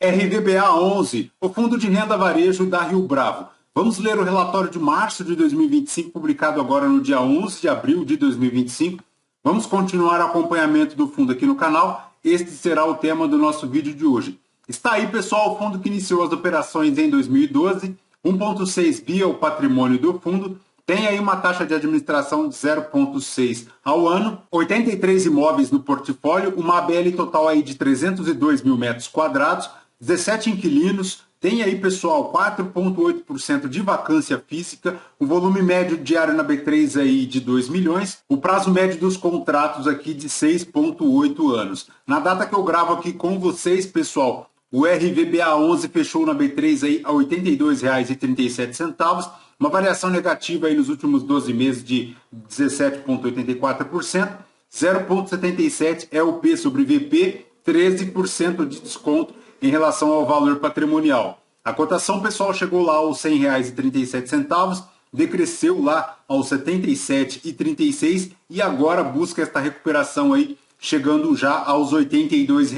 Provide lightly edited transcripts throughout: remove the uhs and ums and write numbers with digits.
RVBA 11, o Fundo de Renda Varejo da Rio Bravo. Vamos ler o relatório de março de 2025, publicado agora no dia 11 de abril de 2025. Vamos continuar o acompanhamento do fundo aqui no canal. Este será o tema do nosso vídeo de hoje. Está aí, pessoal, o fundo que iniciou as operações em 2012, 1,6 bi é o patrimônio do fundo, tem aí uma taxa de administração de 0,6 ao ano, 83 imóveis no portfólio, uma ABL total aí de 302 mil metros quadrados, 17 inquilinos, tem aí, pessoal, 4,8% de vacância física, o volume médio diário na B3 aí de 2 milhões, o prazo médio dos contratos aqui de 6,8 anos. Na data que eu gravo aqui com vocês, pessoal, o RVBA 11 fechou na B3 aí a R$ 82,37, uma variação negativa aí nos últimos 12 meses de 17,84%, 0,77 é o P sobre VP, 13% de desconto em relação ao valor patrimonial. A cotação, pessoal, chegou lá aos R$ 100,37, decresceu lá aos R$ 77,36 e agora busca esta recuperação aí, chegando já aos R$ 82.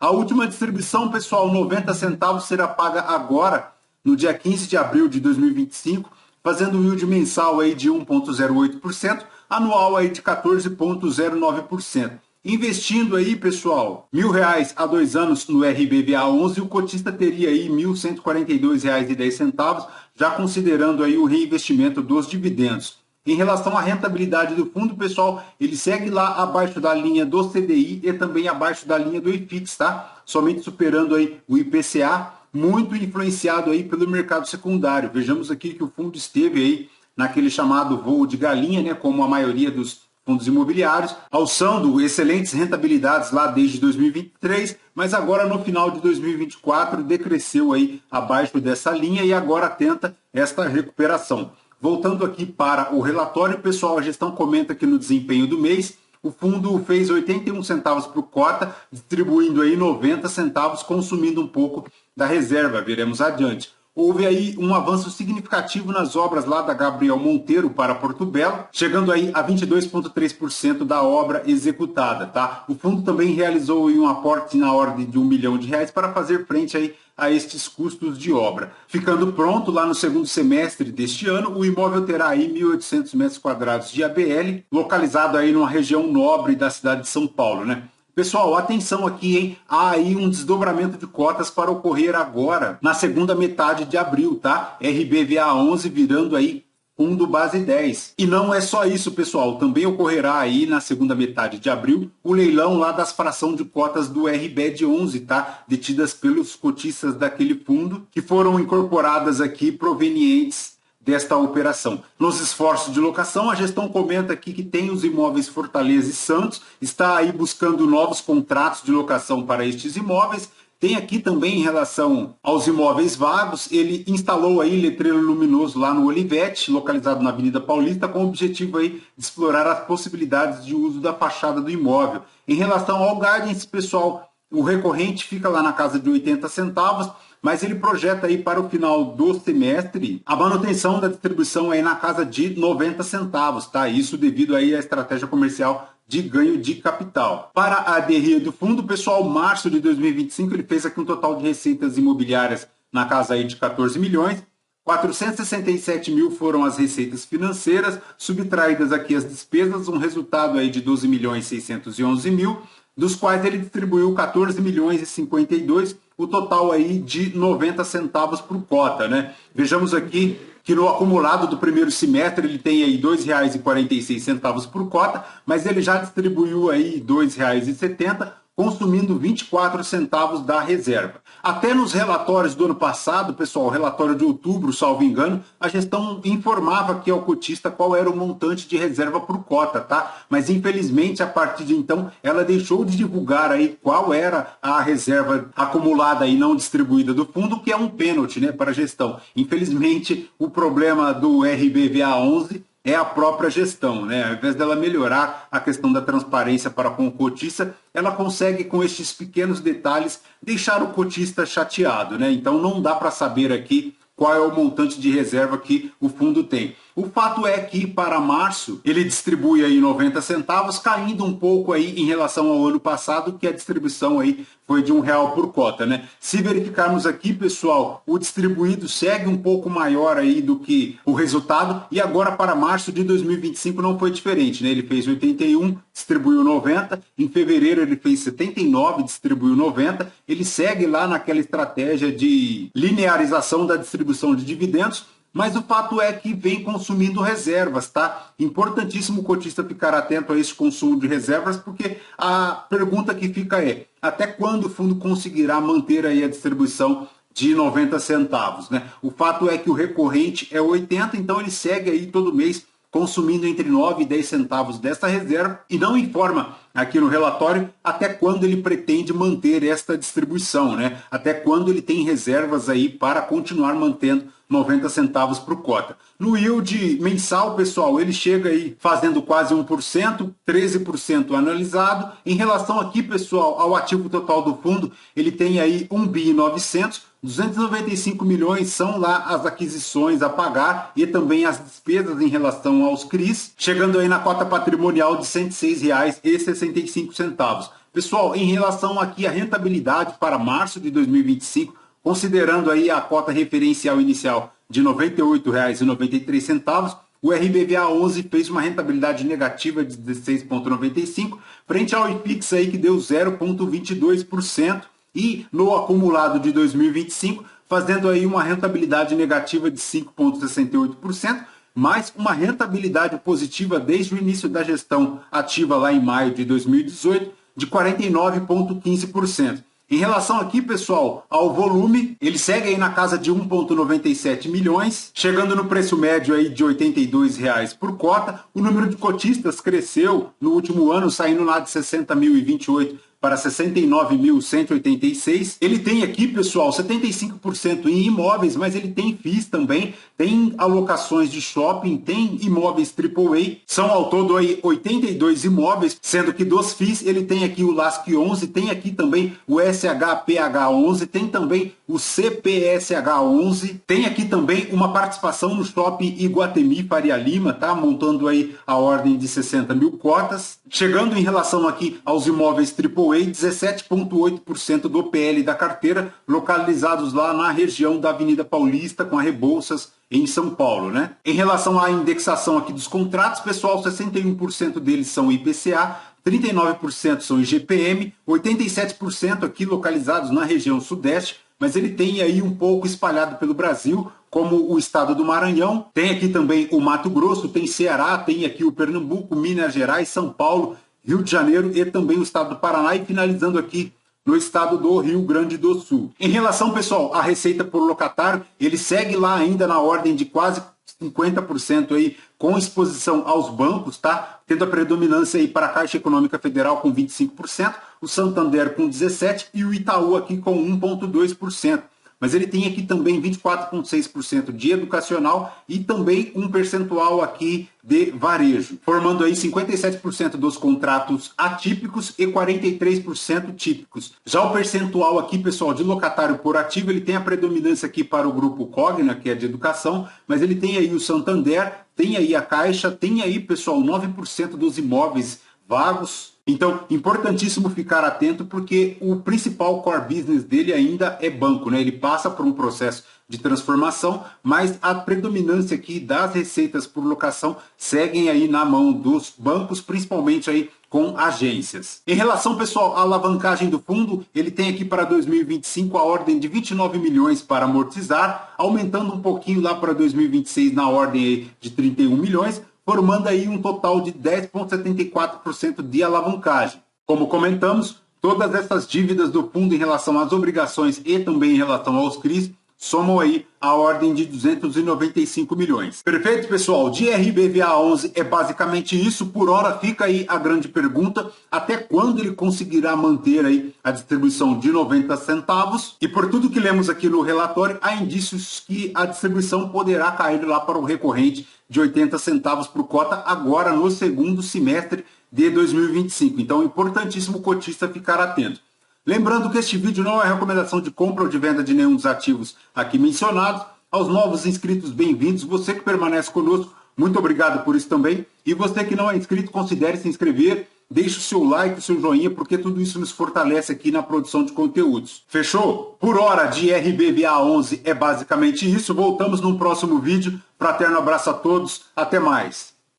A última distribuição, pessoal, 90 centavos, será paga agora, no dia 15 de abril de 2025, fazendo um yield mensal aí de 1,08%, anual aí de 14,09%. Investindo aí, pessoal, R$ 1.000 a 2 anos no RBVA 11, o cotista teria aí R$ 1.142,10, já considerando aí o reinvestimento dos dividendos. Em relação à rentabilidade do fundo, pessoal, ele segue lá abaixo da linha do CDI e também abaixo da linha do IFIX, tá? Somente superando aí o IPCA, muito influenciado aí pelo mercado secundário. Vejamos aqui que o fundo esteve aí naquele chamado voo de galinha, né, como a maioria dos fundos imobiliários, alçando excelentes rentabilidades lá desde 2023, mas agora no final de 2024 decresceu aí abaixo dessa linha e agora tenta esta recuperação. Voltando aqui para o relatório, pessoal, a gestão comenta que no desempenho do mês, o fundo fez 81 centavos por cota, distribuindo aí 90 centavos, consumindo um pouco da reserva, veremos adiante. Houve aí um avanço significativo nas obras lá da Gabriel Monteiro para Porto Belo, chegando aí a 22,3% da obra executada, tá? O fundo também realizou aí um aporte na ordem de R$ 1 milhão para fazer frente aí a estes custos de obra. Ficando pronto lá no segundo semestre deste ano, o imóvel terá aí 1.800 metros quadrados de ABL, localizado aí numa região nobre da cidade de São Paulo, né? Pessoal, atenção aqui, hein? Há aí um desdobramento de cotas para ocorrer agora, na segunda metade de abril, tá? RBVA 11 virando aí fundo base 10. E não é só isso, pessoal. Também ocorrerá aí na segunda metade de abril o leilão lá das fração de cotas do RBED 11, tá? Detidas pelos cotistas daquele fundo, que foram incorporadas aqui provenientes desta operação. Nos esforços de locação, a gestão comenta aqui que tem os imóveis Fortaleza e Santos, está aí buscando novos contratos de locação para estes imóveis. Tem aqui também em relação aos imóveis vagos, ele instalou aí letreiro luminoso lá no Olivetti, localizado na Avenida Paulista, com o objetivo aí de explorar as possibilidades de uso da fachada do imóvel. Em relação ao Gardens, pessoal, o recorrente fica lá na casa de 80 centavos, mas ele projeta aí para o final do semestre a manutenção da distribuição aí na casa de 90 centavos, tá? Isso devido aí à estratégia comercial de ganho de capital. Para a DRE do fundo, pessoal, março de 2025, ele fez aqui um total de receitas imobiliárias na casa aí de 14 milhões, 467 mil foram as receitas financeiras, subtraídas aqui as despesas, um resultado aí de 12 milhões 611 mil, dos quais ele distribuiu 14 milhões e 52, o total aí de 90 centavos por cota, né? Vejamos aqui que no acumulado do primeiro semestre ele tem aí R$ 2,46 por cota, mas ele já distribuiu aí R$ 2,70, consumindo 24 centavos da reserva. Até nos relatórios do ano passado, pessoal, relatório de outubro, salvo engano, a gestão informava aqui ao cotista qual era o montante de reserva por cota, tá? Mas infelizmente, a partir de então, ela deixou de divulgar aí qual era a reserva acumulada e não distribuída do fundo, que é um pênalti, né, para a gestão. Infelizmente, o problema do RBVA 11 é a própria gestão, né? Ao invés dela melhorar a questão da transparência para com o cotista, ela consegue, com estes pequenos detalhes, deixar o cotista chateado, né? Então não dá para saber aqui qual é o montante de reserva que o fundo tem. O fato é que para março ele distribui aí 90 centavos, caindo um pouco aí em relação ao ano passado, que a distribuição aí foi de R$ 1 por cota, né? Se verificarmos aqui, pessoal, o distribuído segue um pouco maior aí do que o resultado, e agora para março de 2025 não foi diferente, né? Ele fez 81, distribuiu 90, em fevereiro ele fez 79, distribuiu 90, ele segue lá naquela estratégia de linearização da distribuição de dividendos, mas o fato é que vem consumindo reservas, tá? Importantíssimo o cotista ficar atento a esse consumo de reservas, porque a pergunta que fica é: até quando o fundo conseguirá manter aí a distribuição de 90 centavos, né? O fato é que o recorrente é 80, então ele segue aí todo mês consumindo entre 9 e 10 centavos desta reserva e não informa aqui no relatório até quando ele pretende manter esta distribuição, né? Até quando ele tem reservas aí para continuar mantendo 90 centavos por cota. No yield mensal, pessoal, ele chega aí fazendo quase 1%, 13% analisado. Em relação aqui, pessoal, ao ativo total do fundo, ele tem aí 1 bi 900, 295 milhões são lá as aquisições a pagar e também as despesas em relação aos CRIs, chegando aí na cota patrimonial de R$ 106,65. Pessoal, em relação aqui à rentabilidade para março de 2025, considerando aí a cota referencial inicial de R$ 98,93, o RBVA 11 fez uma rentabilidade negativa de 16,95, frente ao IPIX aí que deu 0,22%, e no acumulado de 2025, fazendo aí uma rentabilidade negativa de 5,68%, mais uma rentabilidade positiva desde o início da gestão ativa lá em maio de 2018, de 49,15%. Em relação aqui, pessoal, ao volume, ele segue aí na casa de 1,97 milhões, chegando no preço médio aí de R$ 82 por cota. O número de cotistas cresceu no último ano, saindo lá de 60.028 para 69.186. Ele tem aqui, pessoal, 75% em imóveis, mas ele tem FIIs também, tem alocações de shopping, tem imóveis AAA. São ao todo aí 82 imóveis, sendo que dos FIIs ele tem aqui o LASC 11, tem aqui também o SHPH 11, tem também o CPSH 11, tem aqui também uma participação no shopping Iguatemi Faria Lima, tá? Montando aí a ordem de 60 mil cotas. Chegando em relação aqui aos imóveis AAA, 17,8% do PL da carteira, localizados lá na região da Avenida Paulista, com a Rebouças, em São Paulo, né? Em relação à indexação aqui dos contratos, pessoal, 61% deles são IPCA, 39% são IGPM, 87% aqui localizados na região sudeste, mas ele tem aí um pouco espalhado pelo Brasil, como o estado do Maranhão, tem aqui também o Mato Grosso, tem Ceará, tem aqui o Pernambuco, Minas Gerais, São Paulo, Rio de Janeiro e também o estado do Paraná, e finalizando aqui no estado do Rio Grande do Sul. Em relação, pessoal, à receita por locatário, ele segue lá ainda na ordem de quase 50% aí, com exposição aos bancos, tá? Tendo a predominância aí para a Caixa Econômica Federal com 25%, o Santander com 17% e o Itaú aqui com 1,2%. Mas ele tem aqui também 24,6% de educacional e também um percentual aqui de varejo, formando aí 57% dos contratos atípicos e 43% típicos. Já o percentual aqui, pessoal, de locatário por ativo, ele tem a predominância aqui para o grupo Cogna, que é de educação, mas ele tem aí o Santander, tem aí a Caixa, tem aí, pessoal, 9% dos imóveis vagos. Então, importantíssimo ficar atento, porque o principal core business dele ainda é banco, né? Ele passa por um processo de transformação, mas a predominância aqui das receitas por locação seguem aí na mão dos bancos, principalmente aí com agências. Em relação, pessoal, à alavancagem do fundo, ele tem aqui para 2025 a ordem de 29 milhões para amortizar, aumentando um pouquinho lá para 2026 na ordem aí de 31 milhões, formando aí um total de 10,74% de alavancagem. Como comentamos, todas essas dívidas do fundo em relação às obrigações e também em relação aos CRIs somam aí a ordem de 295 milhões. Perfeito, pessoal? De RBVA 11 é basicamente isso. Por hora fica aí a grande pergunta, até quando ele conseguirá manter aí a distribuição de 90 centavos? E por tudo que lemos aqui no relatório, há indícios que a distribuição poderá cair lá para o recorrente de 80 centavos por cota agora no segundo semestre de 2025. Então, é importantíssimo o cotista ficar atento. Lembrando que este vídeo não é recomendação de compra ou de venda de nenhum dos ativos aqui mencionados. Aos novos inscritos, bem-vindos. Você que permanece conosco, Muito obrigado por isso também. E você que não é inscrito, considere se inscrever. Deixe o seu like, o seu joinha, porque tudo isso nos fortalece aqui na produção de conteúdos. Fechou? Por hora de RBVA 11 é basicamente isso. Voltamos num próximo vídeo. Fraterno abraço a todos. Até mais.